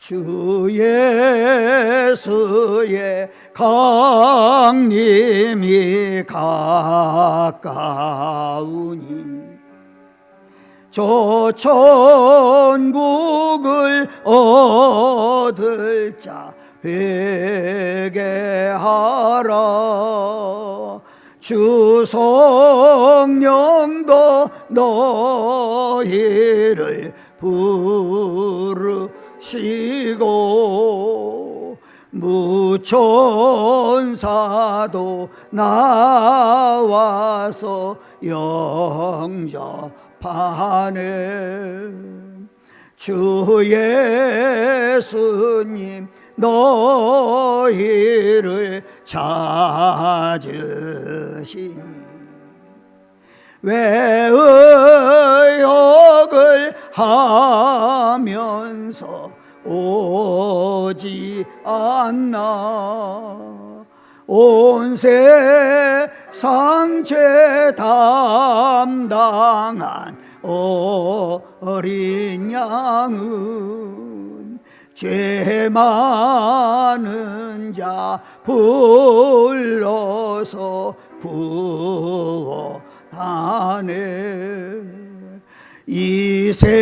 주 예수의 강림이 가까우니 저 천국을 얻을 자 회개하라. 주 성령도 너희를 부르시고 무천사도 나와서 영접하네. 주 예수님 너희를 찾으시니 왜 의역을 하면서 오지 않나. 온 세상 죄 담당한 어린 양은 죄 많은 자 불러서 구원하네. 이 세상이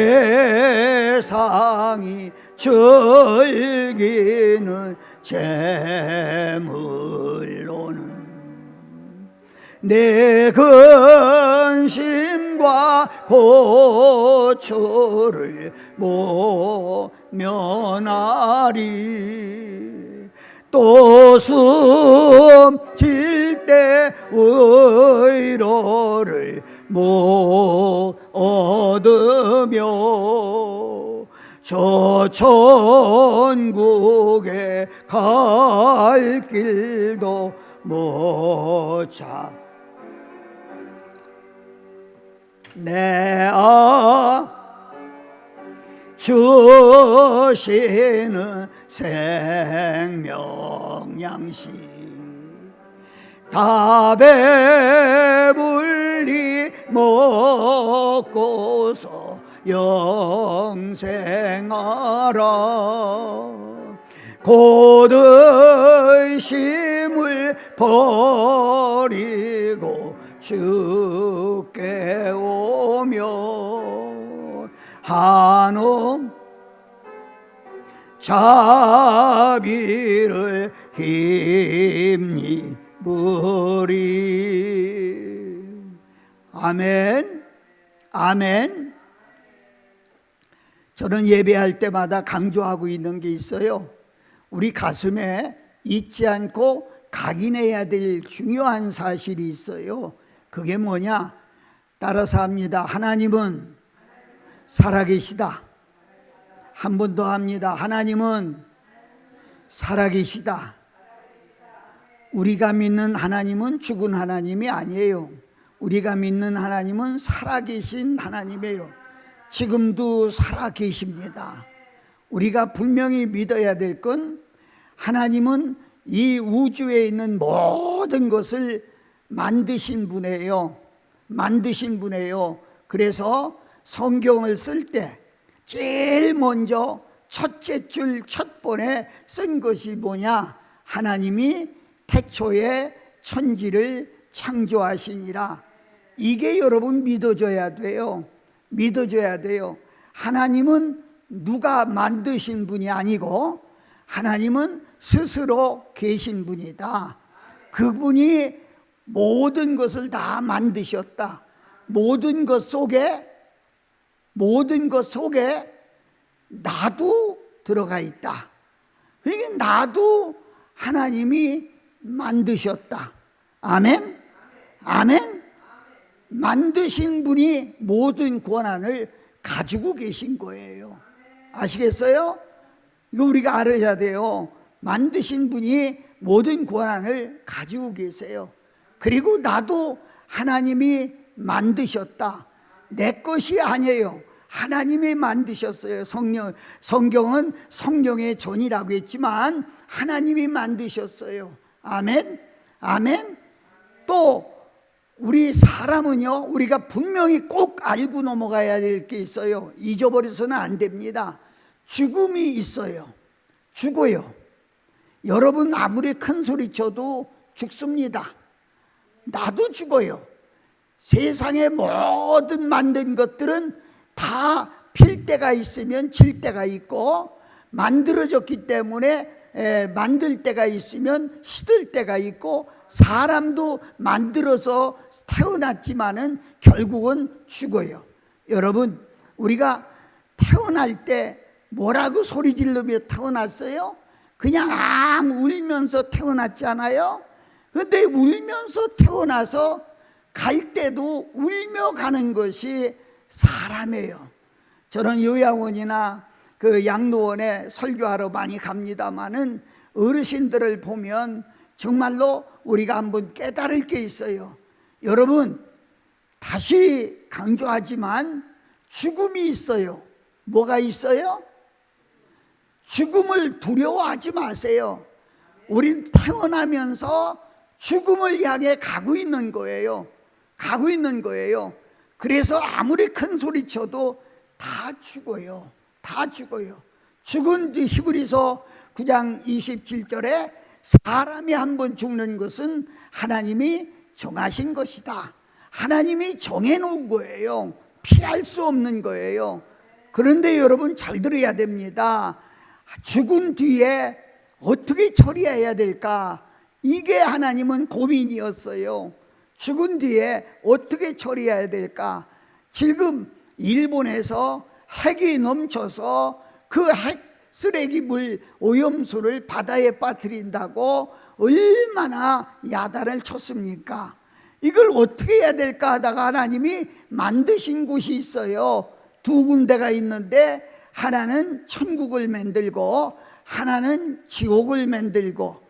즐기는 재물로는 내 근심과 고초를 못 면하리. 또 숨쉴 때 위로를 못 얻으며 저 천국에 갈 길도 못 찾. 내 주시는 생명 양식 다 배불리 먹고서 영생하라. 곧 의심을 버리고 주께 오며 한없 자비를 힘입으리. 아멘, 아멘. 저는 예배할 때마다 강조하고 있는 게 있어요. 우리 가슴에 잊지 않고 각인해야 될 중요한 사실이 있어요. 그게 뭐냐? 따라서 합니다. 하나님은 살아계시다. 한 번 더 합니다. 하나님은 살아계시다. 우리가 믿는 하나님은 죽은 하나님이 아니에요. 우리가 믿는 하나님은 살아계신 하나님이에요. 지금도 살아계십니다. 우리가 분명히 믿어야 될 건 하나님은 이 우주에 있는 모든 것을 만드신 분이에요. 만드신 분이에요. 그래서 성경을 쓸 때 제일 먼저 첫째 줄 첫 번에 쓴 것이 뭐냐? 하나님이 태초에 천지를 창조하시니라. 이게 여러분 믿어줘야 돼요. 믿어줘야 돼요. 하나님은 누가 만드신 분이 아니고 하나님은 스스로 계신 분이다. 그분이 모든 것을 다 만드셨다. 모든 것 속에 나도 들어가 있다. 그러니까 나도 하나님이 만드셨다. 아멘? 아멘? 만드신 분이 모든 권한을 가지고 계신 거예요. 아시겠어요? 이거 우리가 알아야 돼요. 만드신 분이 모든 권한을 가지고 계세요. 그리고 나도 하나님이 만드셨다. 내 것이 아니에요. 하나님이 만드셨어요. 성경은 성령의 전이라고 했지만 하나님이 만드셨어요. 아멘? 아멘? 또 우리 사람은요, 우리가 분명히 꼭 알고 넘어가야 될 게 있어요. 잊어버려서는 안 됩니다. 죽음이 있어요. 죽어요. 여러분 아무리 큰 소리 쳐도 죽습니다. 나도 죽어요. 세상의 모든 만든 것들은 다 필 때가 있으면 질 때가 있고, 만들어졌기 때문에 만들 때가 있으면 시들 때가 있고, 사람도 만들어서 태어났지만은 결국은 죽어요. 여러분, 우리가 태어날 때 뭐라고 소리 지르며 태어났어요? 그냥 울면서 태어났잖아요. 그런데 울면서 태어나서 갈 때도 울며 가는 것이 사람이에요. 저는 요양원이나 그 양로원에 설교하러 많이 갑니다마는 어르신들을 보면 정말로 우리가 한번 깨달을 게 있어요. 여러분, 다시 강조하지만 죽음이 있어요. 뭐가 있어요? 죽음을 두려워하지 마세요. 우린 태어나면서 죽음을 향해 가고 있는 거예요. 가고 있는 거예요. 그래서 아무리 큰 소리 쳐도 다 죽어요. 다 죽어요. 죽은 뒤 히브리서 9장 27절에 사람이 한 번 죽는 것은 하나님이 정하신 것이다. 하나님이 정해놓은 거예요. 피할 수 없는 거예요. 그런데 여러분 잘 들어야 됩니다. 죽은 뒤에 어떻게 처리해야 될까? 이게 하나님은 고민이었어요. 죽은 뒤에 어떻게 처리해야 될까? 지금 일본에서 핵이 넘쳐서 그 핵 쓰레기물 오염수를 바다에 빠뜨린다고 얼마나 야단을 쳤습니까? 이걸 어떻게 해야 될까 하다가 하나님이 만드신 곳이 있어요. 두 군데가 있는데 하나는 천국을 만들고 하나는 지옥을 만들고.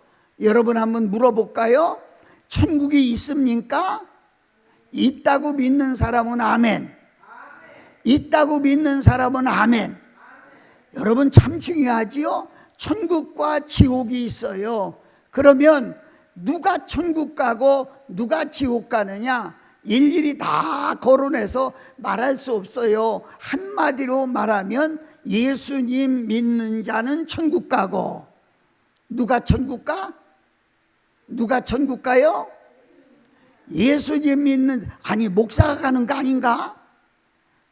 여러분 한번 물어볼까요? 천국이 있습니까? 있다고 믿는 사람은 아멘. 있다고 믿는 사람은 아멘. 여러분 참 중요하지요? 천국과 지옥이 있어요. 그러면 누가 천국 가고 누가 지옥 가느냐? 일일이 다 거론해서 말할 수 없어요. 한마디로 말하면 예수님 믿는 자는 천국 가고, 누가 천국 가? 누가 천국 가요? 예수님 믿는, 아니 목사가 가는 거 아닌가?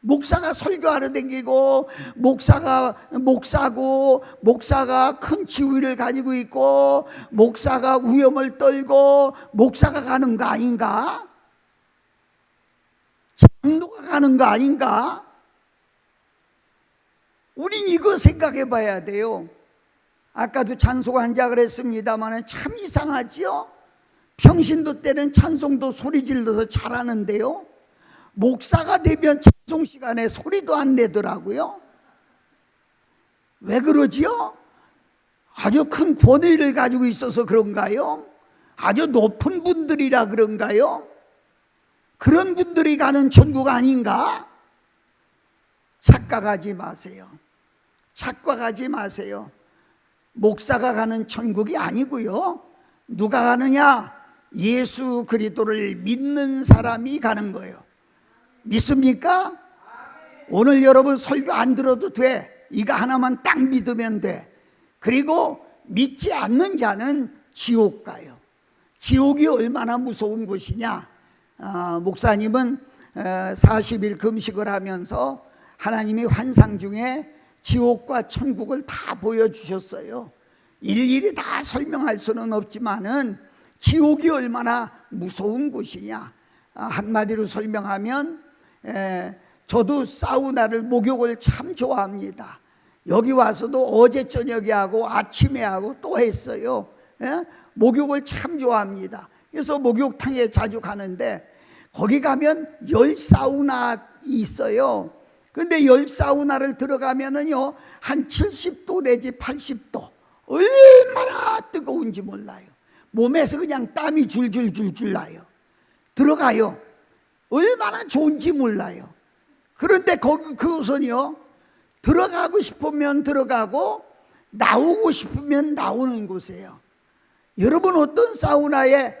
목사가 설교하러 다니고 목사가 목사고, 목사가 큰 지위를 가지고 있고 목사가 위험을 떨고 목사가 가는 거 아닌가? 장로가 가는 거 아닌가? 우린 이거 생각해 봐야 돼요. 아까도 찬송한자 그랬습니다만 참 이상하지요? 평신도 때는 찬송도 소리 질러서 잘하는데요, 목사가 되면 찬송 시간에 소리도 안 내더라고요. 왜 그러지요? 아주 큰 권위를 가지고 있어서 그런가요? 아주 높은 분들이라 그런가요? 그런 분들이 가는 천국 아닌가? 착각하지 마세요. 착각하지 마세요. 목사가 가는 천국이 아니고요. 누가 가느냐? 예수 그리스도를 믿는 사람이 가는 거예요. 믿습니까? 오늘 여러분 설교 안 들어도 돼. 이거 하나만 딱 믿으면 돼. 그리고 믿지 않는 자는 지옥 가요. 지옥이 얼마나 무서운 곳이냐? 목사님은 40일 금식을 하면서 하나님이 환상 중에 지옥과 천국을 다 보여주셨어요. 일일이 다 설명할 수는 없지만은 지옥이 얼마나 무서운 곳이냐. 한마디로 설명하면 저도 사우나를, 목욕을 참 좋아합니다. 여기 와서도 어제 저녁에 하고 아침에 하고 또 했어요. 목욕을 참 좋아합니다. 그래서 목욕탕에 자주 가는데 거기 가면 열 사우나 있어요. 근데 열 사우나를 들어가면은요, 한 70도 내지 80도, 얼마나 뜨거운지 몰라요. 몸에서 그냥 땀이 줄줄줄줄 나요. 들어가요. 얼마나 좋은지 몰라요. 그런데 그곳은요, 들어가고 싶으면 들어가고 나오고 싶으면 나오는 곳이에요. 여러분 어떤 사우나에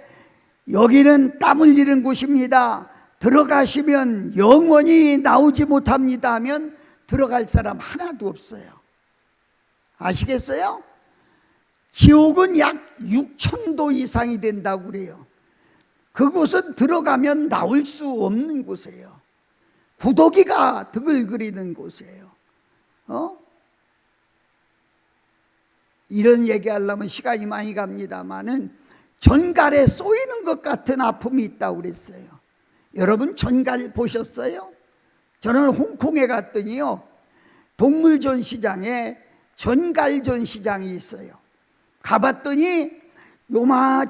여기는 땀 흘리는 곳입니다, 들어가시면 영원히 나오지 못합니다 하면 들어갈 사람 하나도 없어요. 아시겠어요? 지옥은 약 6,000도 이상이 된다고 그래요. 그곳은 들어가면 나올 수 없는 곳이에요. 구더기가 드글거리는 곳이에요. 이런 얘기하려면 시간이 많이 갑니다마는 전갈에 쏘이는 것 같은 아픔이 있다고 그랬어요. 여러분 전갈 보셨어요? 저는 홍콩에 갔더니요, 동물 전시장에 전갈 전시장이 있어요. 가봤더니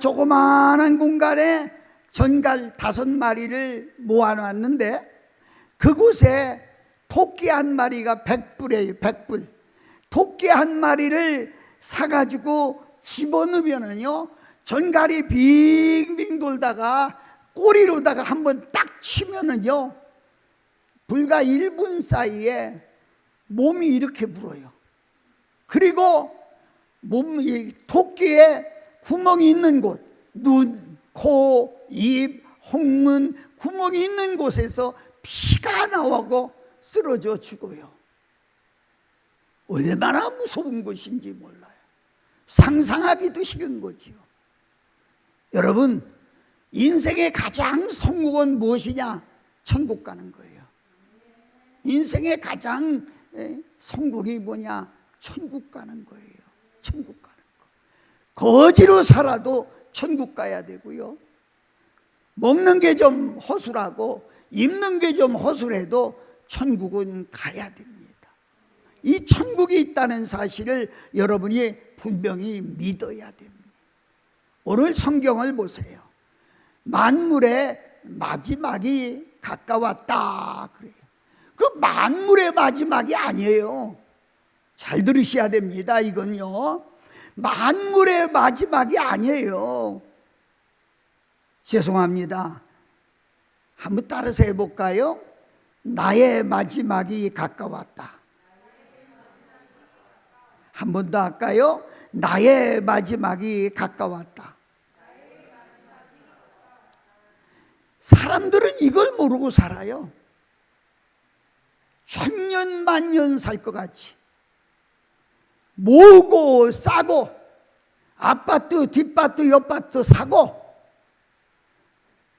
조그마한 공간에 전갈 5마리를 모아놨는데 그곳에 토끼 한 마리가 100불이에요. 100불. 토끼 한 마리를 사가지고 집어넣으면은요, 전갈이 빙빙 돌다가 꼬리로다가 한번 딱 치면은요, 불과 1분 사이에 몸이 이렇게 불어요. 그리고 토끼의 구멍이 있는 곳, 눈, 코, 입, 홍문 구멍이 있는 곳에서 피가 나오고 쓰러져 죽어요. 얼마나 무서운 것인지 몰라요. 상상하기도 싫은 거지요. 여러분, 인생의 가장 성공은 무엇이냐? 천국 가는 거예요. 인생의 가장 성공이 뭐냐? 천국 가는 거예요. 천국 가는 거. 거지로 살아도 천국 가야 되고요, 먹는 게 좀 허술하고 입는 게 좀 허술해도 천국은 가야 됩니다. 이 천국이 있다는 사실을 여러분이 분명히 믿어야 됩니다. 오늘 성경을 보세요. 만물의 마지막이 가까웠다 그래요. 그 만물의 마지막이 아니에요. 잘 들으셔야 됩니다. 이건요, 만물의 마지막이 아니에요. 죄송합니다. 한번 따라서 해볼까요? 나의 마지막이 가까웠다. 한 번 더 할까요? 나의 마지막이 가까웠다. 사람들은 이걸 모르고 살아요. 천년 만년 살 것 같이 모으고 싸고 아파트 뒷밭도 옆밭도 사고,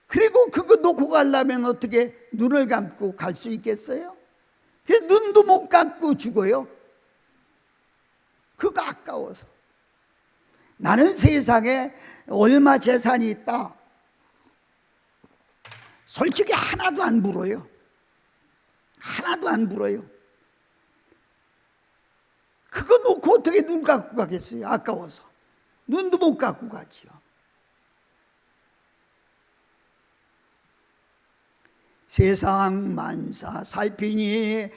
그리고 그거 놓고 가려면 어떻게 눈을 감고 갈 수 있겠어요? 눈도 못 감고 죽어요. 그거 아까워서. 나는 세상에 얼마 재산이 있다, 솔직히 하나도 안 불어요. 하나도 안 불어요. 그거 놓고 어떻게 눈 감고 가겠어요? 아까워서. 눈도 못 감고 가지요. 세상 만사 살피니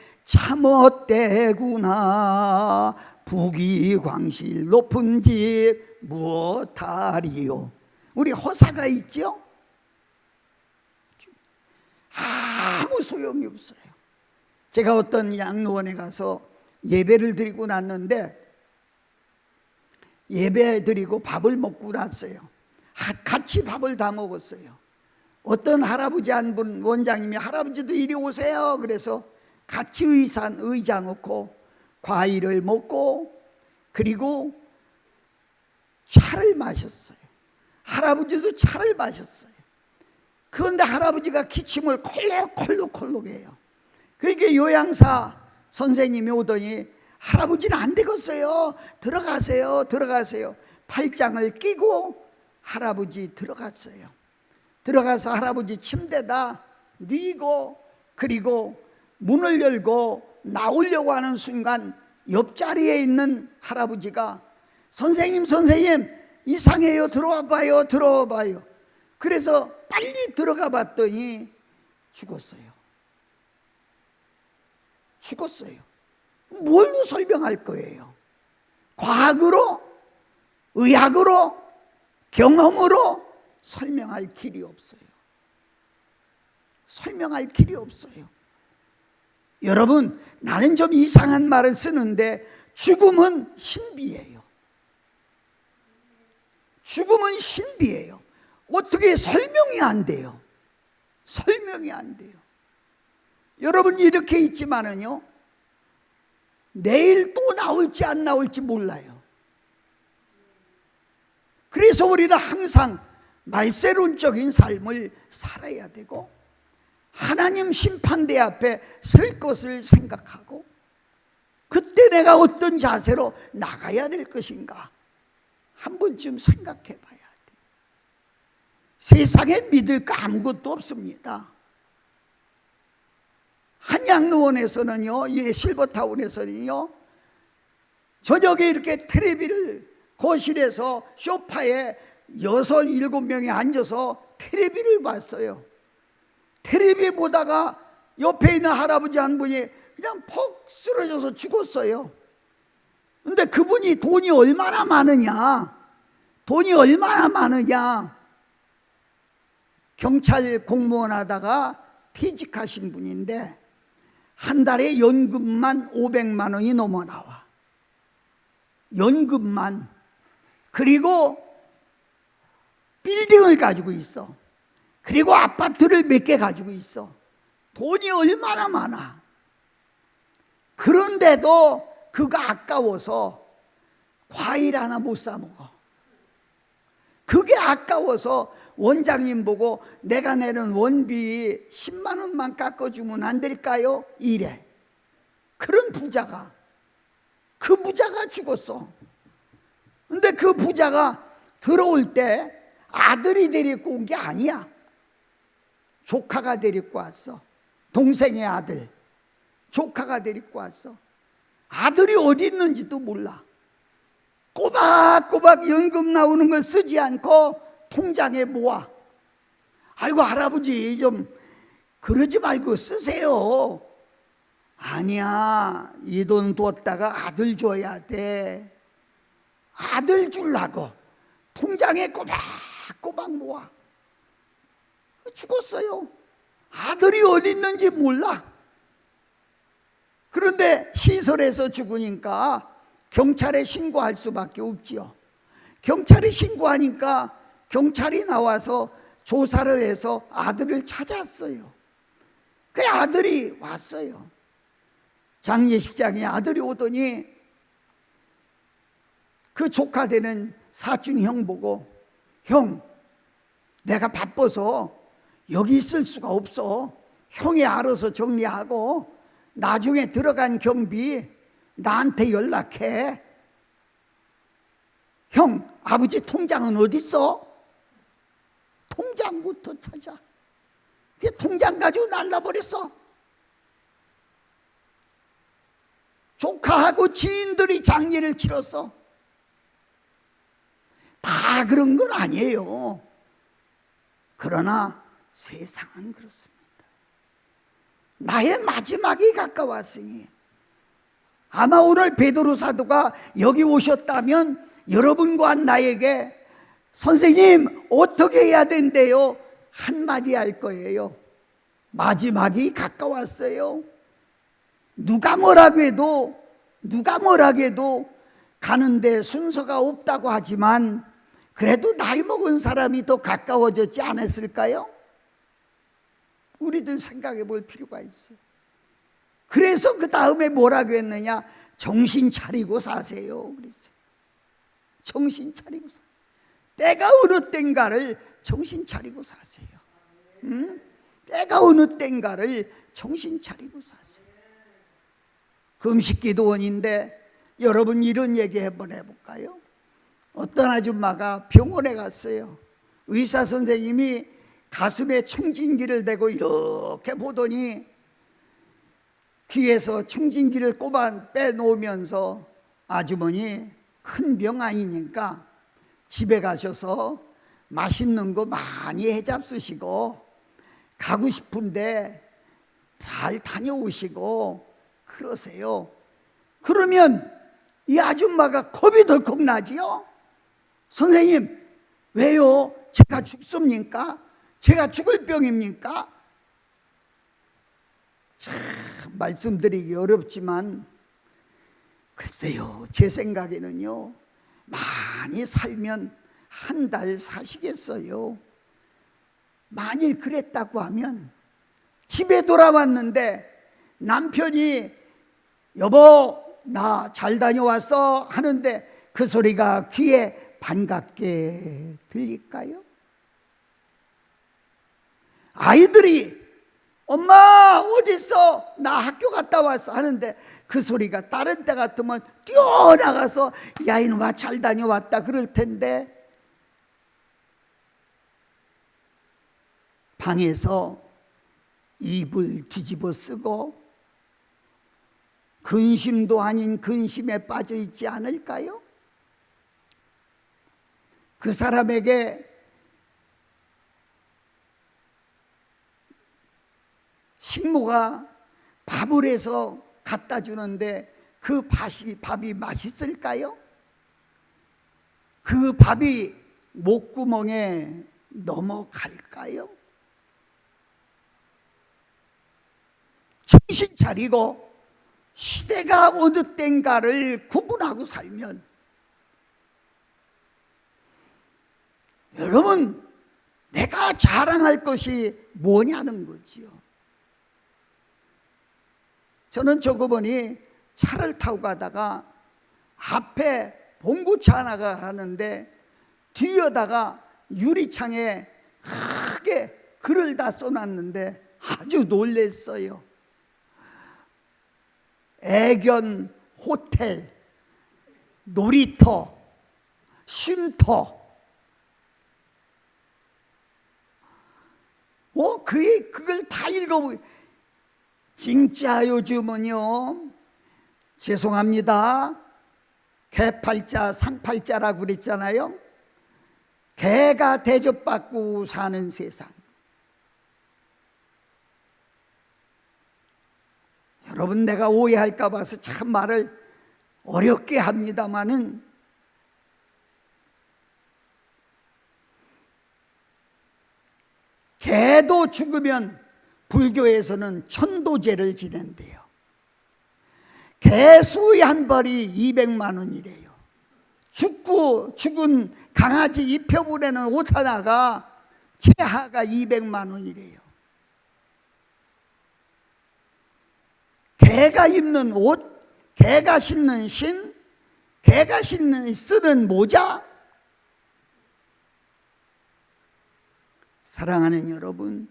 참헛되구나. 부귀광실 높은 집 무엇하리요. 우리 허사가 있죠? 아무 소용이 없어요. 제가 어떤 양로원에 가서 예배를 드리고 났는데, 예배 드리고 밥을 먹고 났어요. 같이 밥을 다 먹었어요. 어떤 할아버지 한 분, 원장님이 할아버지도 이리 오세요. 그래서 같이 의자 놓고 과일을 먹고, 그리고 차를 마셨어요. 할아버지도 차를 마셨어요. 그런데 할아버지가 기침을 콜록콜록해요. 그러니까 요양사 선생님이 오더니 할아버지는 안 되겠어요. 들어가세요. 들어가세요. 팔짱을 끼고 할아버지 들어갔어요. 들어가서 할아버지 침대다 뉘고, 그리고 문을 열고 나오려고 하는 순간 옆자리에 있는 할아버지가 선생님 이상해요. 들어와 봐요. 그래서 빨리 들어가 봤더니 죽었어요. 뭘로 설명할 거예요? 과학으로, 의학으로, 경험으로 설명할 길이 없어요. 설명할 길이 없어요. 여러분, 나는 좀 이상한 말을 쓰는데 죽음은 신비예요. 죽음은 신비예요. 어떻게 설명이 안 돼요. 설명이 안 돼요. 여러분, 이렇게 있지만은요, 내일 또 나올지 안 나올지 몰라요. 그래서 우리는 항상 말세론적인 삶을 살아야 되고 하나님 심판대 앞에 설 것을 생각하고 그때 내가 어떤 자세로 나가야 될 것인가 한 번쯤 생각해 봐야 돼요. 세상에 믿을 거 아무것도 없습니다. 한양로원에서는요, 이 실버타운에서는요, 저녁에 이렇게 텔레비를 거실에서 소파에 6, 7명이 앉아서 텔레비를 봤어요. 텔레비 보다가 옆에 있는 할아버지 한 분이 그냥 퍽 쓰러져서 죽었어요. 근데 그분이 돈이 얼마나 많으냐, 경찰 공무원 하다가 퇴직하신 분인데 한 달에 연금만 500만 원이 넘어 나와. 연금만. 그리고 빌딩을 가지고 있어. 그리고 아파트를 몇 개 가지고 있어. 돈이 얼마나 많아. 그런데도 그거 아까워서 과일 하나 못 사 먹어. 그게 아까워서 원장님 보고 내가 내는 원비 10만 원만 깎아주면 안 될까요? 이래. 그런 부자가, 그 부자가 죽었어. 근데 그 부자가 들어올 때 아들이 데리고 온 게 아니야. 조카가 데리고 왔어. 동생의 아들. 조카가 데리고 왔어. 아들이 어디 있는지도 몰라. 꼬박꼬박 연금 나오는 걸 쓰지 않고 통장에 모아. 아이고 할아버지 좀 그러지 말고 쓰세요. 아니야, 이 돈 뒀다가 아들 줘야 돼. 아들 주려고 통장에 꼬박꼬박 모아. 죽었어요. 아들이 어디 있는지 몰라. 그런데 시설에서 죽으니까 경찰에 신고할 수밖에 없지요. 경찰에 신고하니까 경찰이 나와서 조사를 해서 아들을 찾았어요. 그 아들이 왔어요. 장례식장에 아들이 오더니 그 조카 되는 사촌 형 보고, 형, 내가 바빠서 여기 있을 수가 없어. 형이 알아서 정리하고 나중에 들어간 경비 나한테 연락해. 형, 아버지 통장은 어디 있어? 통장부터 찾아. 그 통장 가지고 날라버렸어. 조카하고 지인들이 장례를 치렀어. 다 그런 건 아니에요. 그러나 세상은 그렇습니다. 나의 마지막이 가까웠으니 아마 오늘 베드로 사도가 여기 오셨다면 여러분과 나에게 선생님 어떻게 해야 된대요? 한마디 할 거예요. 마지막이 가까웠어요. 누가 뭐라고 해도 가는데 순서가 없다고 하지만 그래도 나이 먹은 사람이 더 가까워졌지 않았을까요? 우리들 생각해 볼 필요가 있어요. 그래서 그 다음에 뭐라고 했느냐? 정신 차리고 사세요. 그랬어요. 정신 차리고 사세요. 때가 어느 때인가를 정신 차리고 사세요. 때가 어느 때인가를 정신 차리고 사세요. 금식기도원인데 여러분 이런 얘기 한번 해볼까요? 어떤 아줌마가 병원에 갔어요. 의사 선생님이 가슴에 청진기를 대고 이렇게 보더니 귀에서 청진기를 꼽아 빼놓으면서 아주머니 큰 병 아니니까 집에 가셔서 맛있는 거 많이 해잡수시고 가고 싶은데 잘 다녀오시고 그러세요. 그러면 이 아줌마가 겁이 덜컥 나지요. 선생님, 왜요? 제가 죽습니까? 제가 죽을 병입니까? 참 말씀드리기 어렵지만 글쎄요, 제 생각에는요, 많이 살면 한 달 사시겠어요. 만일 그랬다고 하면 집에 돌아왔는데 남편이 여보 나 잘 다녀왔어 하는데 그 소리가 귀에 반갑게 들릴까요? 아이들이 엄마 어디 있어? 나 학교 갔다 왔어 하는데 그 소리가 다른 때 같으면 뛰어나가서 야 이놈아 잘 다녀왔다 그럴 텐데, 방에서 이불 뒤집어 쓰고 근심도 아닌 근심에 빠져 있지 않을까요? 그 사람에게 식모가 밥을 해서 갖다 주는데 그 밥이 맛있을까요? 그 밥이 목구멍에 넘어갈까요? 정신 차리고 시대가 어느 때인가를 구분하고 살면 여러분 내가 자랑할 것이 뭐냐는 거지요. 저는 조그머니 차를 타고 가다가 앞에 봉고차 하나가 가는데 뒤에다가 유리창에 크게 글을 다 써놨는데 아주 놀랬어요. 애견 호텔, 놀이터, 쉼터. 그걸 다 읽어보고, 진짜 요즘은요, 죄송합니다, 개팔자 상팔자라고 그랬잖아요. 개가 대접받고 사는 세상. 여러분 내가 오해할까 봐서 참 말을 어렵게 합니다마는 개도 죽으면 불교에서는 천도제를 지낸대요. 개수의 한 벌이 200만 원이래요. 죽은 강아지 입혀보내는 옷 하나가 최하가 200만 원이래요. 개가 입는 옷, 개가 신는 신, 개가 쓰는 모자. 사랑하는 여러분,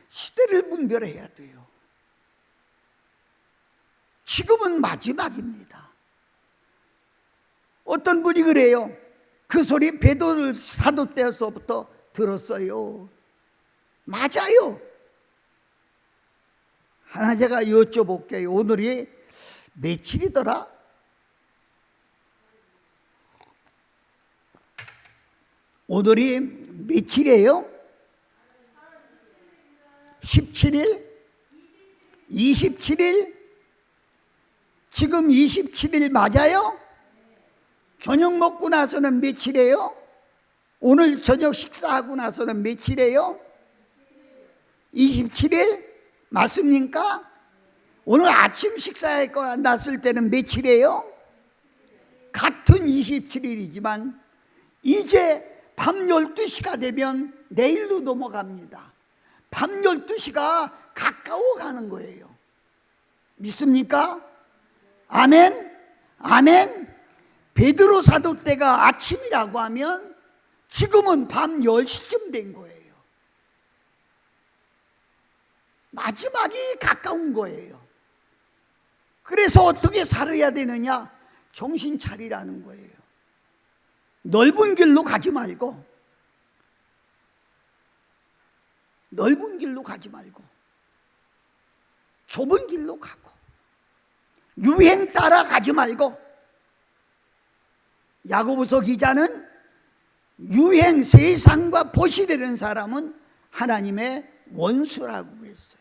시대를 분별해야 돼요. 지금은 마지막입니다. 어떤 분이 그래요. 그 소리 베드로 사도 때서부터 들었어요. 맞아요. 하나 제가 여쭤볼게요. 오늘이 며칠이더라? 오늘이 며칠이에요? 17일? 27일? 지금 27일 맞아요? 저녁 먹고 나서는 며칠이에요? 오늘 저녁 식사하고 나서는 며칠이에요? 27일? 맞습니까? 오늘 아침 식사에 났을 때는 며칠이에요? 같은 27일이지만 이제 밤 12시가 되면 내일로 넘어갑니다. 밤 12시가 가까워 가는 거예요. 믿습니까? 아멘? 아멘? 베드로 사도 때가 아침이라고 하면 지금은 밤 10시쯤 된 거예요. 마지막이 가까운 거예요. 그래서 어떻게 살아야 되느냐? 정신 차리라는 거예요. 넓은 길로 가지 말고, 넓은 길로 가지 말고 좁은 길로 가고, 유행 따라 가지 말고. 야고보서 기자는 유행 세상과 보시되는 사람은 하나님의 원수라고 그랬어요.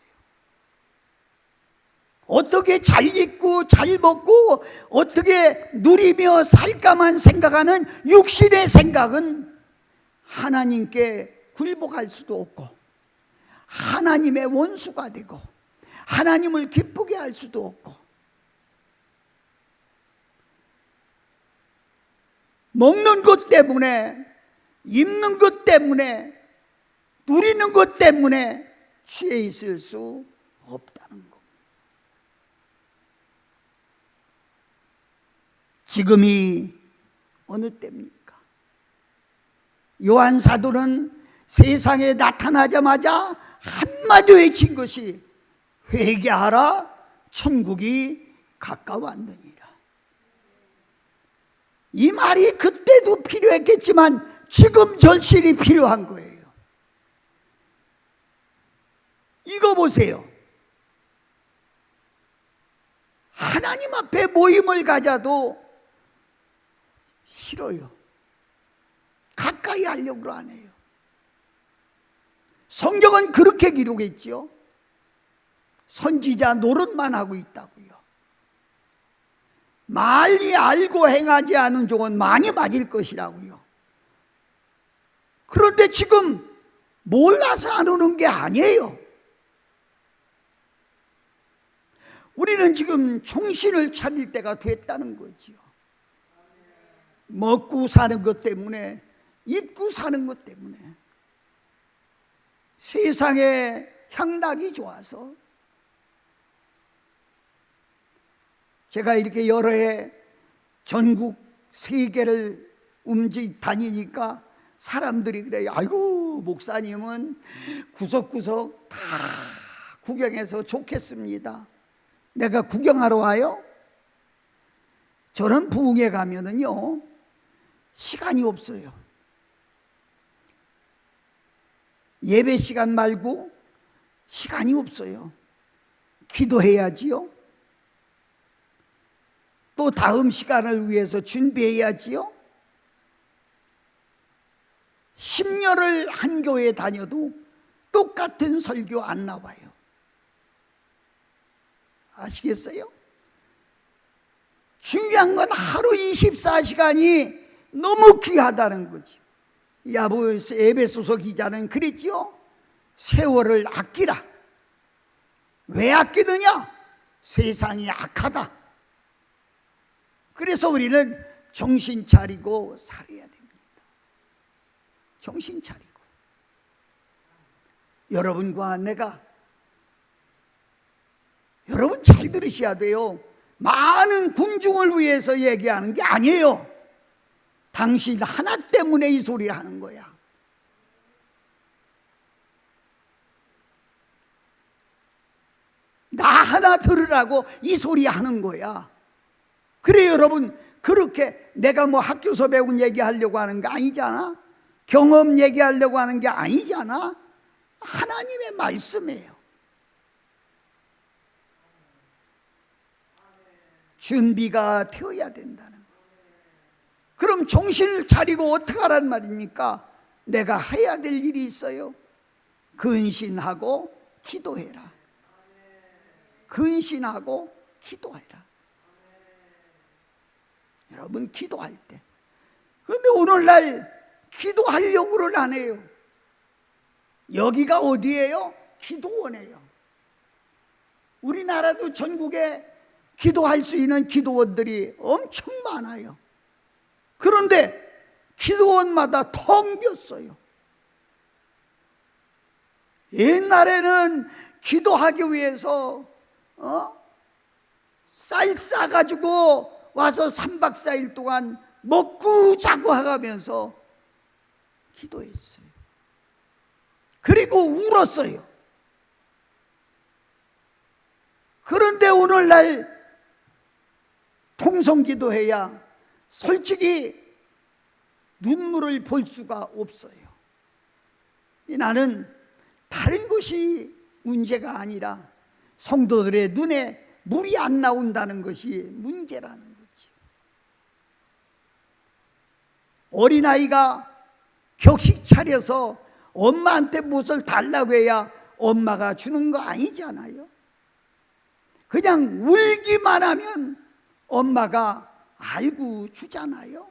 어떻게 잘 입고 잘 먹고 어떻게 누리며 살까만 생각하는 육신의 생각은 하나님께 굴복할 수도 없고 하나님의 원수가 되고 하나님을 기쁘게 할 수도 없고, 먹는 것 때문에, 입는 것 때문에, 누리는 것 때문에 취해 있을 수 없다는 것. 지금이 어느 때입니까? 요한 사도는 세상에 나타나자마자 한마디 외친 것이 회개하라, 천국이 가까워왔느니라. 이 말이 그때도 필요했겠지만 지금 절실히 필요한 거예요. 이거 보세요. 하나님 앞에 모임을 가져도 싫어요. 가까이 하려고 안 해요. 성경은 그렇게 기록했지요. 선지자 노릇만 하고 있다고요. 많이 알고 행하지 않은 종은 많이 맞을 것이라고요. 그런데 지금 몰라서 안 오는 게 아니에요. 우리는 지금 정신을 차릴 때가 됐다는 거지요. 먹고 사는 것 때문에, 입고 사는 것 때문에, 세상에 향락이 좋아서. 제가 이렇게 여러 해 전국 세계를 다니니까 사람들이 그래요. 아이고, 목사님은 구석구석 다 구경해서 좋겠습니다. 내가 구경하러 와요? 저는 부흥회 가면은요, 시간이 없어요. 예배 시간 말고 시간이 없어요. 기도해야지요. 또 다음 시간을 위해서 준비해야지요. 10년을 한 교회 다녀도 똑같은 설교 안 나와요. 아시겠어요? 중요한 건 하루 24시간이 너무 귀하다는 거죠. 에베소서 기자는 그랬지요. 세월을 아끼라. 왜 아끼느냐? 세상이 악하다. 그래서 우리는 정신 차리고 살아야 됩니다. 정신 차리고. 여러분과 내가, 여러분 잘 들으셔야 돼요. 많은 군중을 위해서 얘기하는 게 아니에요. 당신 하나 때문에 이 소리 하는 거야. 나 하나 들으라고 이 소리 하는 거야. 그래 여러분, 그렇게 내가 뭐 학교에서 배운 얘기하려고 하는 게 아니잖아. 경험 얘기하려고 하는 게 아니잖아. 하나님의 말씀이에요. 준비가 되어야 된다는 거예요. 그럼 정신을 차리고 어떻게 하란 말입니까? 내가 해야 될 일이 있어요. 근신하고 기도해라. 근신하고 기도해라. 여러분 기도할 때. 그런데 오늘날 기도하려고를 안 해요. 여기가 어디예요? 기도원이에요. 우리나라도 전국에 기도할 수 있는 기도원들이 엄청 많아요. 그런데 기도원마다 텅 비었어요. 옛날에는 기도하기 위해서 쌀 싸가지고 와서 3박 4일 동안 먹고 자고 하면서 기도했어요. 그리고 울었어요. 그런데 오늘날 통성기도해야 솔직히 눈물을 볼 수가 없어요. 나는 다른 것이 문제가 아니라 성도들의 눈에 물이 안 나온다는 것이 문제라는 거지. 어린아이가 격식 차려서 엄마한테 무엇을 달라고 해야 엄마가 주는 거 아니잖아요. 그냥 울기만 하면 엄마가 알고 주잖아요.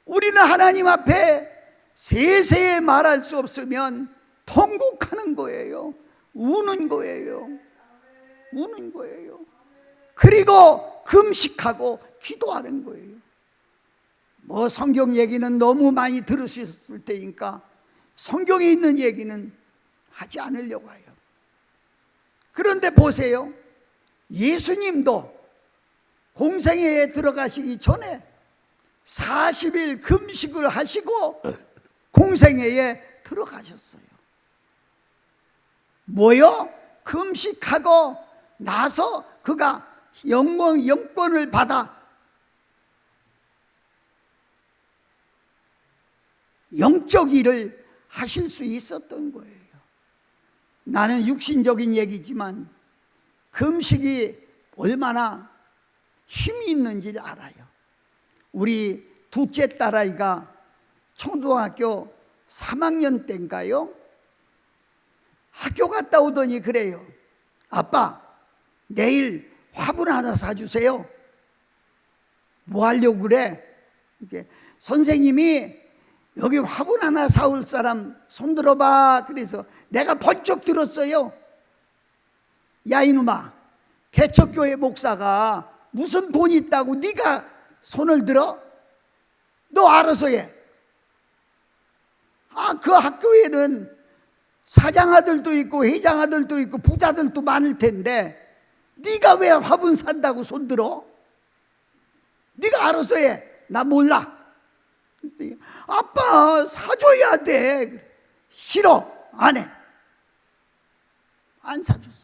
우리는 하나님 앞에 세세히 말할 수 없으면 통곡하는 거예요. 우는 거예요. 우는 거예요. 그리고 금식하고 기도하는 거예요. 뭐 성경 얘기는 너무 많이 들으셨을 테니까 성경에 있는 얘기는 하지 않으려고 해요. 그런데 보세요. 예수님도 공생애에 들어가시기 전에 40일 금식을 하시고 공생애에 들어가셨어요. 뭐요? 금식하고 나서 그가 영권을 받아 영적 일을 하실 수 있었던 거예요. 나는 육신적인 얘기지만 금식이 얼마나 힘이 있는지 알아요. 우리 둘째 딸아이가 초등학교 3학년 때인가요? 학교 갔다 오더니 그래요. 아빠, 내일 화분 하나 사주세요. 뭐 하려고 그래? 이렇게 선생님이 여기 화분 하나 사올 사람 손 들어봐. 그래서 내가 번쩍 들었어요. 야 이놈아, 개척교회 목사가 무슨 돈이 있다고 네가 손을 들어? 너 알아서 해. 그 학교에는 사장 아들도 있고 회장 아들도 있고 부자들도 많을 텐데 네가 왜 화분 산다고 손 들어? 네가 알아서 해. 나 몰라. 아빠 사줘야 돼. 싫어. 안 해. 안 사줬어.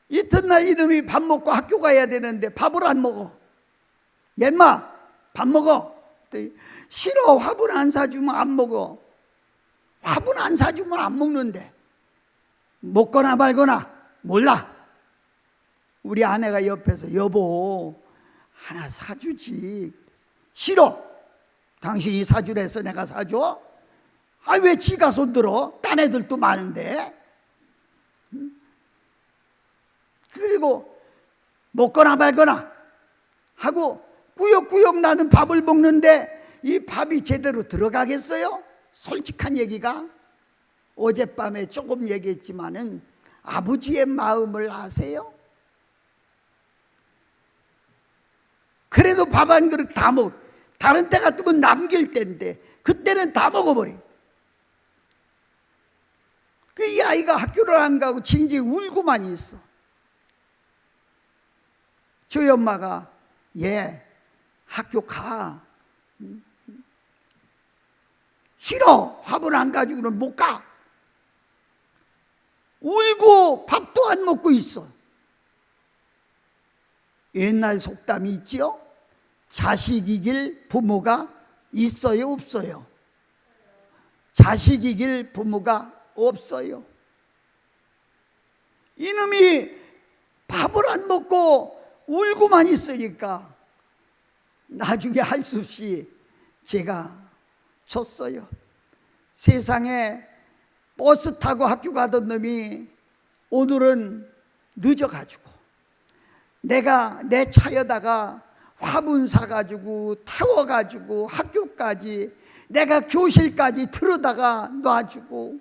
이튿날 이놈이 밥 먹고 학교 가야 되는데 밥을 안 먹어. 얘마 밥 먹어. 싫어. 화분 안 사주면 안 먹어. 화분 안 사주면 안 먹는데 먹거나 말거나 몰라. 우리 아내가 옆에서 여보 하나 사주지. 싫어. 당신이 사주래서 내가 사줘? 왜 지가 손들어? 딴 애들도 많은데. 그리고 먹거나 말거나 하고 꾸역꾸역 나는 밥을 먹는데 이 밥이 제대로 들어가겠어요? 솔직한 얘기가 어젯밤에 조금 얘기했지만은 아버지의 마음을 아세요? 그래도 밥 한 그릇 다 먹. 다른 때 같으면 남길 때인데 그때는 다 먹어버려. 이 아이가 학교를 안 가고 징징 울고만 있어. 저희 엄마가 얘 학교 가. 싫어. 화분 안 가지고는 못 가. 울고 밥도 안 먹고 있어. 옛날 속담이 있지요? 자식 이길 부모가 있어요, 없어요? 자식 이길 부모가 없어요. 이놈이 밥을 안 먹고 울고만 있으니까 나중에 할 수 없이 제가 줬어요. 세상에 버스 타고 학교 가던 놈이 오늘은 늦어가지고 내가 내 차에다가 화분 사가지고 태워가지고 학교까지 내가 교실까지 들어다가 놔주고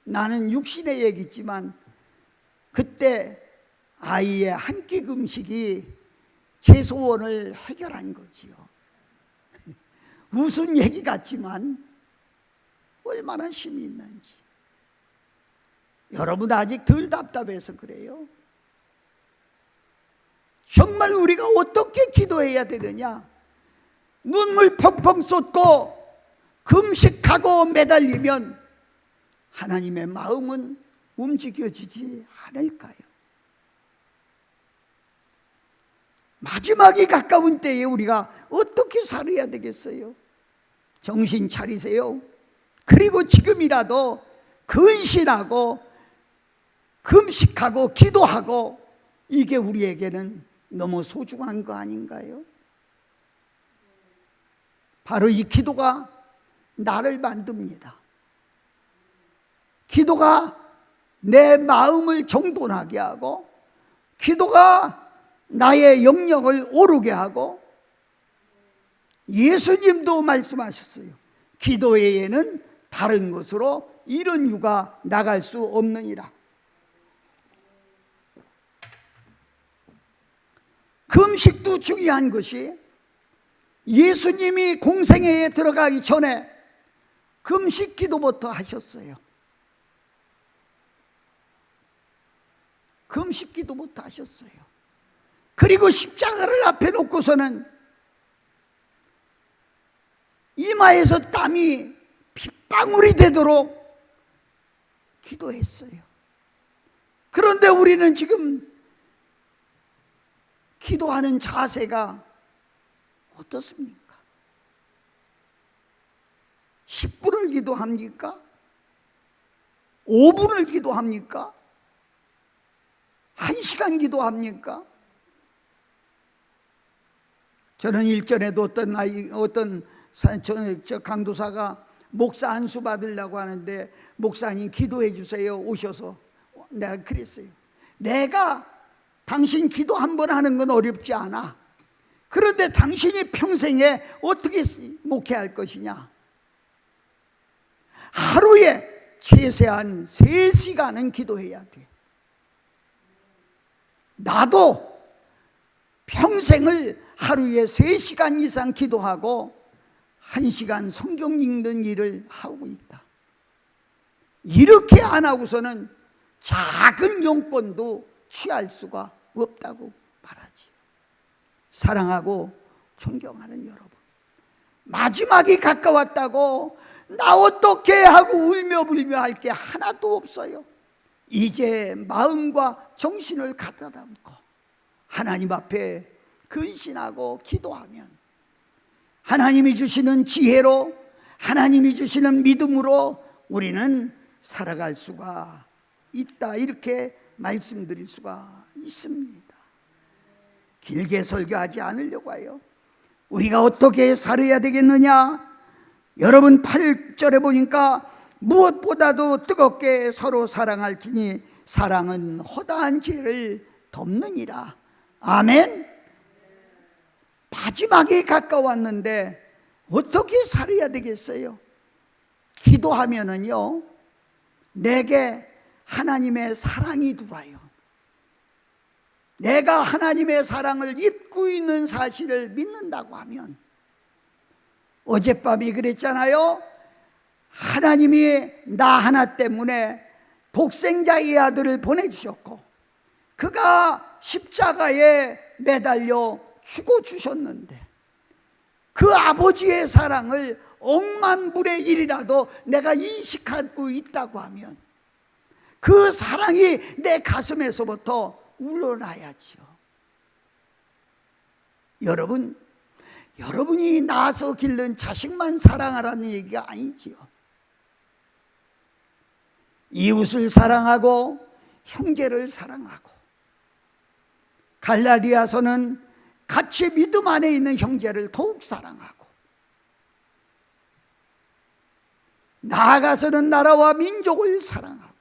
나는 육신의 얘기지만 그때 아이의 한 끼 금식이 제 소원을 해결한 거지요. 무슨 얘기 같지만 얼마나 힘이 있는지. 여러분 아직 덜 답답해서 그래요. 정말 우리가 어떻게 기도해야 되느냐? 눈물 펑펑 쏟고 금식하고 매달리면 하나님의 마음은 움직여지지 않을까요? 마지막이 가까운 때에 우리가 어떻게 살아야 되겠어요? 정신 차리세요. 그리고 지금이라도 근신하고 금식하고 기도하고 이게 우리에게는 너무 소중한 거 아닌가요? 바로 이 기도가 나를 만듭니다. 기도가 내 마음을 정돈하게 하고 기도가 나의 영역을 오르게 하고 예수님도 말씀하셨어요. 기도 외에는 다른 것으로 이런 유가 나갈 수 없느니라. 금식도 중요한 것이 예수님이 공생애에 들어가기 전에 금식 기도부터 하셨어요. 금식 기도부터 하셨어요. 그리고 십자가를 앞에 놓고서는 이마에서 땀이 빗방울이 되도록 기도했어요. 그런데 우리는 지금 기도하는 자세가 어떻습니까? 10분을 기도합니까? 5분을 기도합니까? 1시간 기도합니까? 저는 일전에도 어떤 강도사가 목사 안수 받으려고 하는데, 목사님 기도해 주세요 오셔서 내가 그랬어요. 내가 당신 기도 한 번 하는 건 어렵지 않아. 그런데 당신이 평생에 어떻게 목회할 것이냐? 하루에 최소한 3시간은 기도해야 돼. 나도 평생을 하루에 3시간 이상 기도하고 1시간 성경 읽는 일을 하고 있다. 이렇게 안 하고서는 작은 용건도 취할 수가 없다고 말하지. 사랑하고 존경하는 여러분, 마지막이 가까웠다고 나 어떻게 하고 울며불며 할 게 하나도 없어요. 이제 마음과 정신을 갖다 담고 하나님 앞에 근신하고 기도하면 하나님이 주시는 지혜로, 하나님이 주시는 믿음으로 우리는 살아갈 수가 있다, 이렇게 말씀드릴 수가 있습니다. 길게 설교하지 않으려고 해요. 우리가 어떻게 살아야 되겠느냐? 여러분 8절에 보니까 무엇보다도 뜨겁게 서로 사랑할지니 사랑은 허다한 죄를 덮느니라. 아멘. 마지막에 가까웠는데 어떻게 살아야 되겠어요? 기도하면은요, 내게 하나님의 사랑이 들어와요. 내가 하나님의 사랑을 입고 있는 사실을 믿는다고 하면, 어젯밤이 그랬잖아요. 하나님이 나 하나 때문에 독생자의 아들을 보내주셨고 그가 십자가에 매달려 죽어주셨는데 그 아버지의 사랑을 억만분의 1이라도 내가 인식하고 있다고 하면 그 사랑이 내 가슴에서부터 우러나야지요. 여러분이 낳아서 기른 자식만 사랑하라는 얘기가 아니지요. 이웃을 사랑하고 형제를 사랑하고, 갈라디아서는 같이 믿음 안에 있는 형제를 더욱 사랑하고, 나아가서는 나라와 민족을 사랑하고.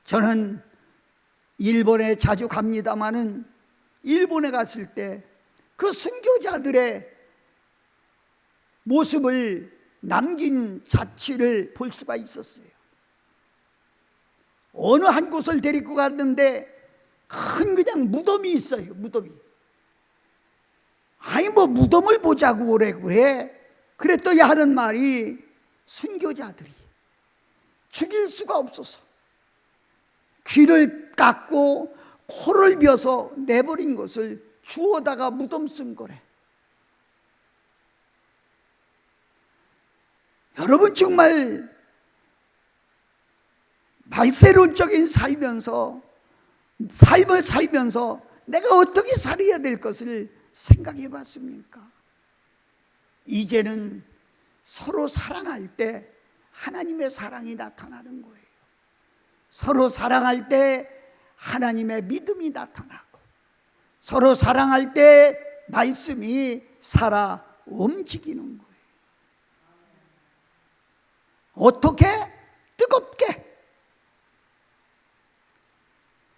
저는 일본에 자주 갑니다마는 일본에 갔을 때 그 순교자들의 모습을 남긴 자취를 볼 수가 있었어요. 어느 한 곳을 데리고 갔는데 큰 그냥 무덤이 있어요. 무덤이. 아니 뭐 무덤을 보자고 오라고 해. 그랬더니 하는 말이 순교자들이 죽일 수가 없어서 귀를 깎고 코를 베어서 내버린 것을 주워다가 무덤 쓴 거래. 여러분 정말 말세론적인 삶을 살면서 내가 어떻게 살아야 될 것을 생각해 봤습니까? 이제는 서로 사랑할 때 하나님의 사랑이 나타나는 거예요. 서로 사랑할 때 하나님의 믿음이 나타나고, 서로 사랑할 때 말씀이 살아 움직이는 거예요. 어떻게?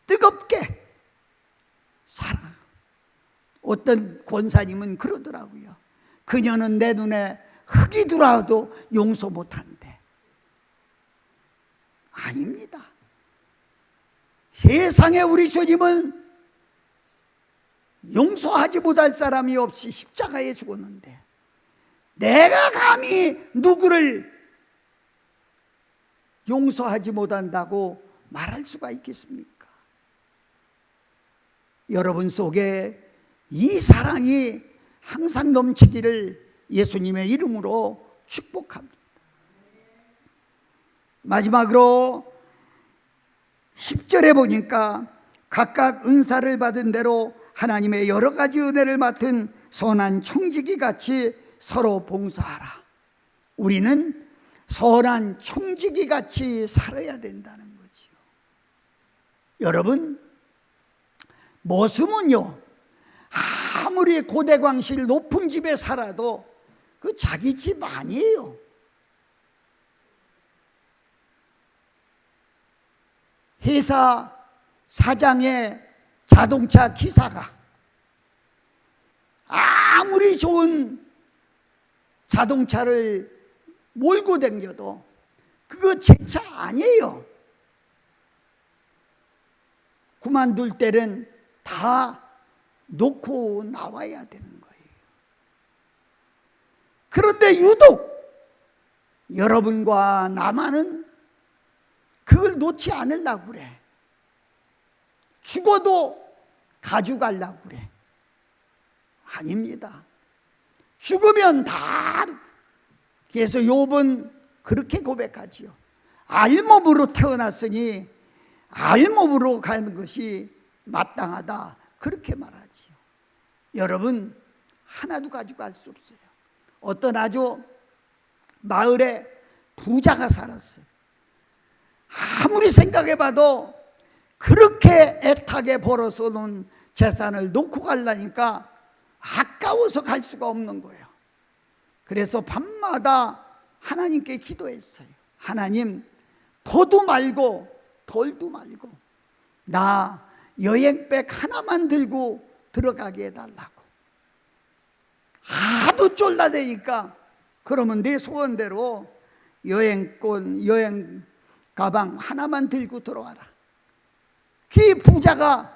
뜨겁게 사랑. 어떤 권사님은 그러더라고요. 그녀는 내 눈에 흙이 들어와도 용서 못한대. 아닙니다. 세상에 우리 주님은 용서하지 못할 사람이 없이 십자가에 죽었는데 내가 감히 누구를 용서하지 못한다고 말할 수가 있겠습니까? 여러분 속에 이 사랑이 항상 넘치기를 예수님의 이름으로 축복합니다. 마지막으로 10절에 보니까 각각 은사를 받은 대로 하나님의 여러 가지 은혜를 맡은 선한 청지기 같이 서로 봉사하라. 우리는 선한 청지기 같이 살아야 된다는 거지요. 여러분, 모습은요, 아무리 고대광실 높은 집에 살아도 그 자기 집 아니에요. 회사 사장의 자동차 기사가 아무리 좋은 자동차를 몰고 다녀도 그거 제 차 아니에요. 그만둘 때는 다 놓고 나와야 되는 거예요. 그런데 유독 여러분과 나만은 그걸 놓지 않으려고 그래. 죽어도 가져가려고 그래. 아닙니다. 죽으면 다. 그래서 욥은 그렇게 고백하지요. 알몸으로 태어났으니 알몸으로 가는 것이 마땅하다. 그렇게 말하지요. 여러분, 하나도 가져갈 수 없어요. 어떤 아주 마을에 부자가 살았어요. 아무리 생각해봐도 그렇게 애타게 벌어서 놓은 재산을 놓고 가려니까 아까워서 갈 수가 없는 거예요. 그래서 밤마다 하나님께 기도했어요. 하나님, 더도 말고 덜도 말고 나 여행백 하나만 들고 들어가게 해달라고. 하도 쫄라대니까 그러면 내 소원대로 여행권, 여행 가방 하나만 들고 들어와라. 그 부자가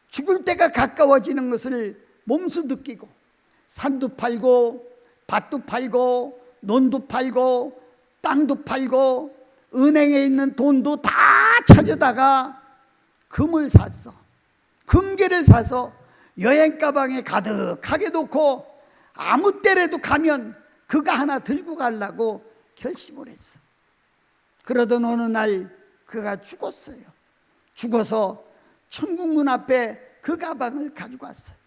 죽을 때가 가까워지는 것을 몸소 느끼고 산도 팔고 밭도 팔고 논도 팔고 땅도 팔고 은행에 있는 돈도 다 찾아다가 금을 샀어. 금괴를 사서 여행 가방에 가득하게 놓고 아무 때라도 가면 그거 하나 들고 가려고 결심을 했어. 그러던 어느 날 그가 죽었어요. 죽어서 천국 문 앞에 그 가방을 가지고 왔어요.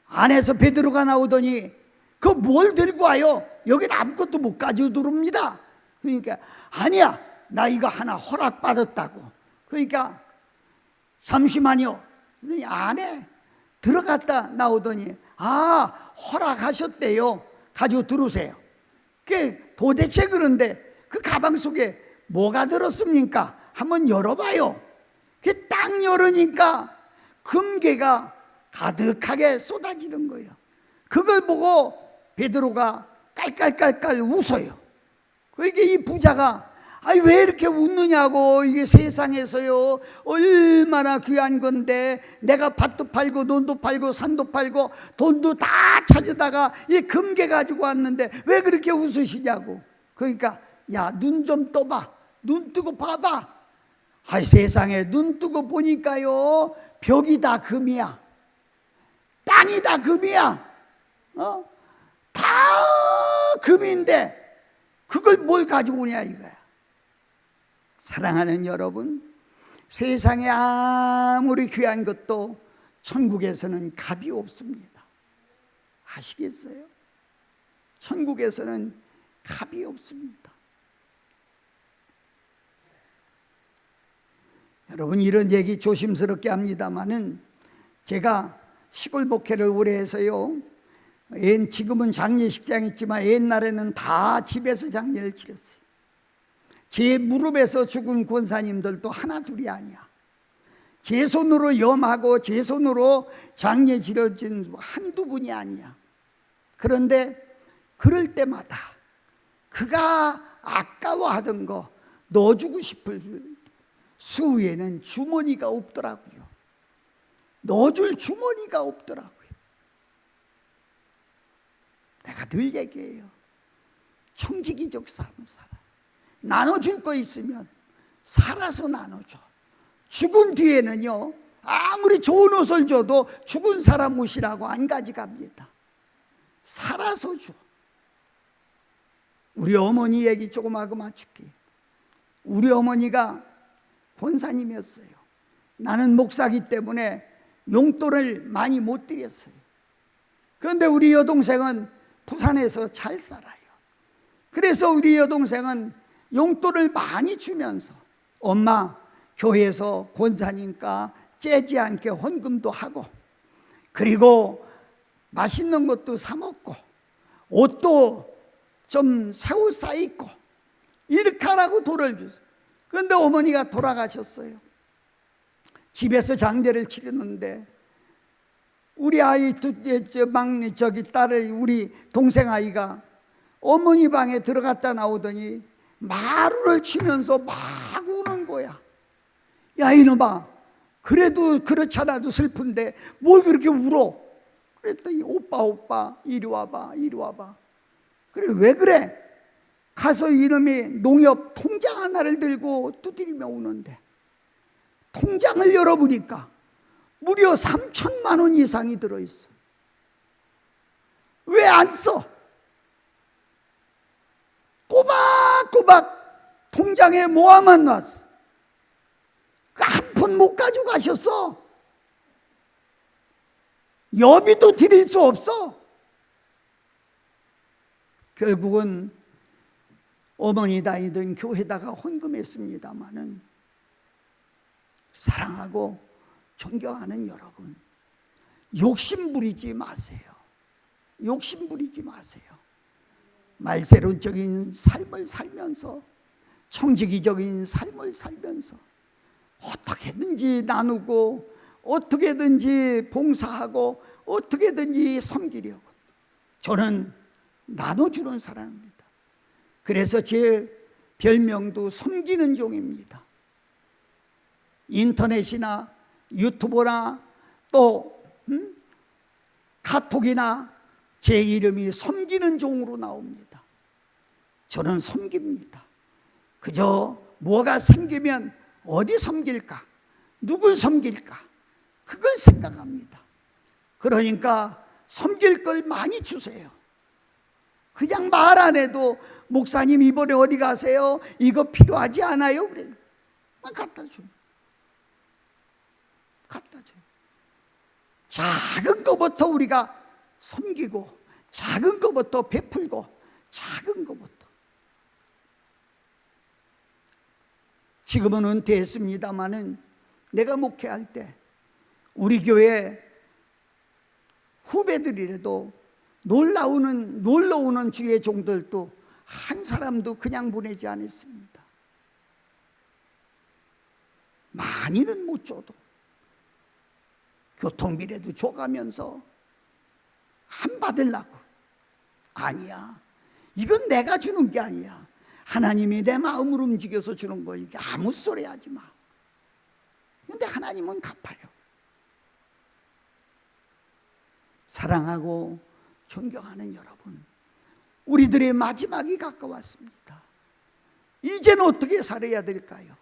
안에서 베드로가 나오더니 그 뭘 들고 와요? 여긴 아무것도 못 가지고 들어옵니다. 그러니까 아니야, 나 이거 하나 허락받았다고. 그러니까 잠시만요. 안에 들어갔다 나오더니 허락하셨대요. 가지고 들어오세요. 도대체 그런데 그 가방 속에 뭐가 들었습니까? 한번 열어봐요. 딱 열으니까 금괴가 가득하게 쏟아지는 거예요. 그걸 보고 베드로가 깔깔깔깔 웃어요. 그러니까 이 부자가 왜 이렇게 웃느냐고. 이게 세상에서요 얼마나 귀한 건데 내가 밭도 팔고 논도 팔고 산도 팔고 돈도 다 찾아다가 이 금괴 가지고 왔는데 왜 그렇게 웃으시냐고. 그러니까 야, 눈 좀 떠봐. 눈 뜨고 봐봐. 세상에 눈 뜨고 보니까요 벽이 다 금이야. 땅이 다 금이야. 다 금인데 그걸 뭘 가지고 오냐 이거야. 사랑하는 여러분, 세상에 아무리 귀한 것도 천국에서는 값이 없습니다. 아시겠어요? 천국에서는 값이 없습니다. 여러분, 이런 얘기 조심스럽게 합니다마는 제가 시골 목회를 오래 해서요, 지금은 장례식장 있지만 옛날에는 다 집에서 장례를 치렀어요. 제 무릎에서 죽은 권사님들도 하나 둘이 아니야. 제 손으로 염하고 제 손으로 장례 치러진 한두 분이 아니야. 그런데 그럴 때마다 그가 아까워하던 거 넣어주고 싶을 수위에는 주머니가 없더라고요. 넣어줄 주머니가 없더라고요. 내가 늘 얘기해요. 청지기적 삶을 살아. 나눠줄 거 있으면 살아서 나눠줘. 죽은 뒤에는요 아무리 좋은 옷을 줘도 죽은 사람 옷이라고 안 가져갑니다. 살아서 줘. 우리 어머니 얘기 조금 하고 맞출게요. 우리 어머니가 권사님이었어요. 나는 목사기 때문에 용돈을 많이 못 드렸어요. 그런데 우리 여동생은 부산에서 잘 살아요. 그래서 우리 여동생은 용돈을 많이 주면서 엄마 교회에서 권사니까 째지 않게 헌금도 하고, 그리고 맛있는 것도 사 먹고, 옷도 좀 새 옷 사 입고, 이렇게 하라고 돈을 줬어요. 그런데 어머니가 돌아가셨어요. 집에서 장례를 치르는데 우리 아이 막내 딸을, 우리 동생 아이가 어머니 방에 들어갔다 나오더니 마루를 치면서 막 우는 거야. 야 이놈아, 그래도 그렇잖아도 슬픈데 뭘 그렇게 울어? 그랬더니 오빠 이리 와봐. 그래 왜 그래? 가서 이놈이 농협 통장 하나를 들고 두드리며 우는데, 통장을 열어보니까 무려 3천만 원 이상이 들어있어. 왜 안 써? 꼬박꼬박 통장에 모아만 놨어. 한 푼 못 가져가셨어. 여비도 드릴 수 없어. 결국은 어머니 다니던 교회다가 헌금했습니다마는, 사랑하고 존경하는 여러분, 욕심 부리지 마세요. 욕심 부리지 마세요. 말세론적인 삶을 살면서, 청지기적인 삶을 살면서 어떻게든지 나누고, 어떻게든지 봉사하고, 어떻게든지 섬기려고, 저는 나눠주는 사람입니다. 그래서 제 별명도 섬기는 종입니다. 인터넷이나 유튜브나 또 카톡이나 제 이름이 섬기는 종으로 나옵니다. 저는 섬깁니다. 그저 뭐가 생기면 어디 섬길까, 누굴 섬길까, 그걸 생각합니다. 그러니까 섬길 걸 많이 주세요. 그냥 말 안 해도 목사님 이번에 어디 가세요? 이거 필요하지 않아요? 그래요. 갖다 줘요. 작은 것부터 우리가 섬기고, 작은 것부터 베풀고, 작은 것부터. 지금은 은퇴했습니다마는 내가 목회할 때 우리 교회 후배들이라도 놀러 오는 주의 종들도 한 사람도 그냥 보내지 않았습니다. 많이는 못 줘도 교통비라도 줘가면서 한 받으려고. 아니야, 이건 내가 주는 게 아니야. 하나님이 내 마음을 움직여서 주는 거니까 아무 소리 하지 마. 근데 하나님은 갚아요. 사랑하고 존경하는 여러분, 우리들의 마지막이 가까웠습니다. 이제는 어떻게 살아야 될까요?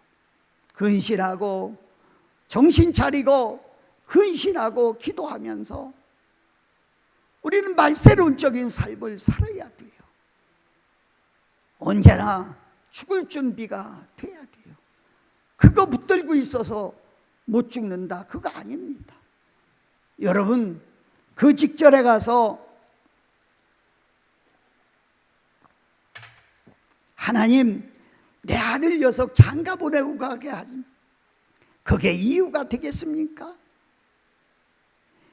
근신하고 정신 차리고 근신하고 기도하면서 우리는 말세론적인 삶을 살아야 돼요. 언제나 죽을 준비가 돼야 돼요. 그거 붙들고 있어서 못 죽는다, 그거 아닙니다. 여러분, 그 직전에 가서 하나님, 내 아들 녀석 장가 보내고 가게 하지, 그게 이유가 되겠습니까?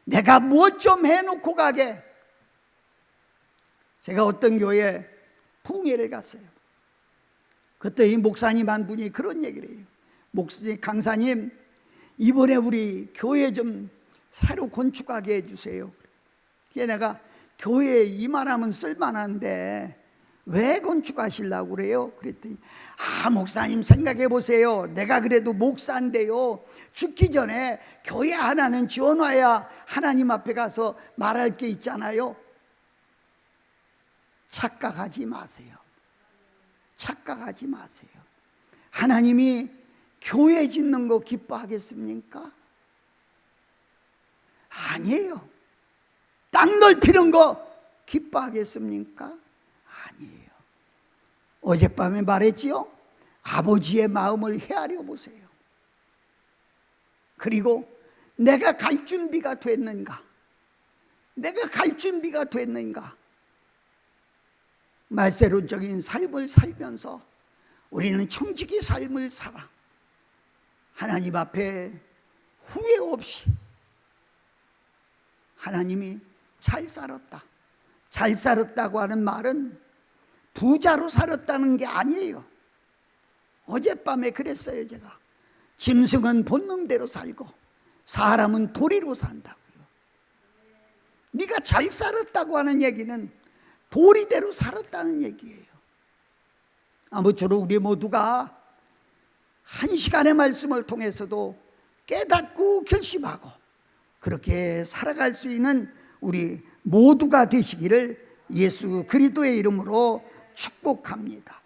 내가 뭐 좀 해놓고 가게. 제가 어떤 교회에 풍예를 갔어요. 그때 이 목사님 한 분이 그런 얘기를 해요. 목사님, 강사님, 이번에 우리 교회 좀 새로 건축하게 해주세요. 그래서 내가 교회에 이만하면 쓸만한데 왜 건축하시려고 그래요? 그랬더니, 목사님 생각해 보세요. 내가 그래도 목사인데요, 죽기 전에 교회 하나는 지어놔야 하나님 앞에 가서 말할 게 있잖아요. 착각하지 마세요. 착각하지 마세요. 하나님이 교회 짓는 거 기뻐하겠습니까? 아니에요. 땅 넓히는 거 기뻐하겠습니까? 아니에요. 어젯밤에 말했지요. 아버지의 마음을 헤아려 보세요. 그리고 내가 갈 준비가 됐는가? 내가 갈 준비가 됐는가? 말세론적인 삶을 살면서 우리는 청지기 삶을 살아 하나님 앞에 후회 없이 하나님이 잘 살았다. 잘 살았다고 하는 말은 부자로 살았다는 게 아니에요. 어젯밤에 그랬어요. 제가 짐승은 본능대로 살고 사람은 도리로 산다고요. 네가 잘 살았다고 하는 얘기는 도리대로 살았다는 얘기예요. 아무쪼록 우리 모두가 한 시간의 말씀을 통해서도 깨닫고 결심하고 그렇게 살아갈 수 있는 우리 모두가 되시기를 예수 그리스도의 이름으로 축복합니다.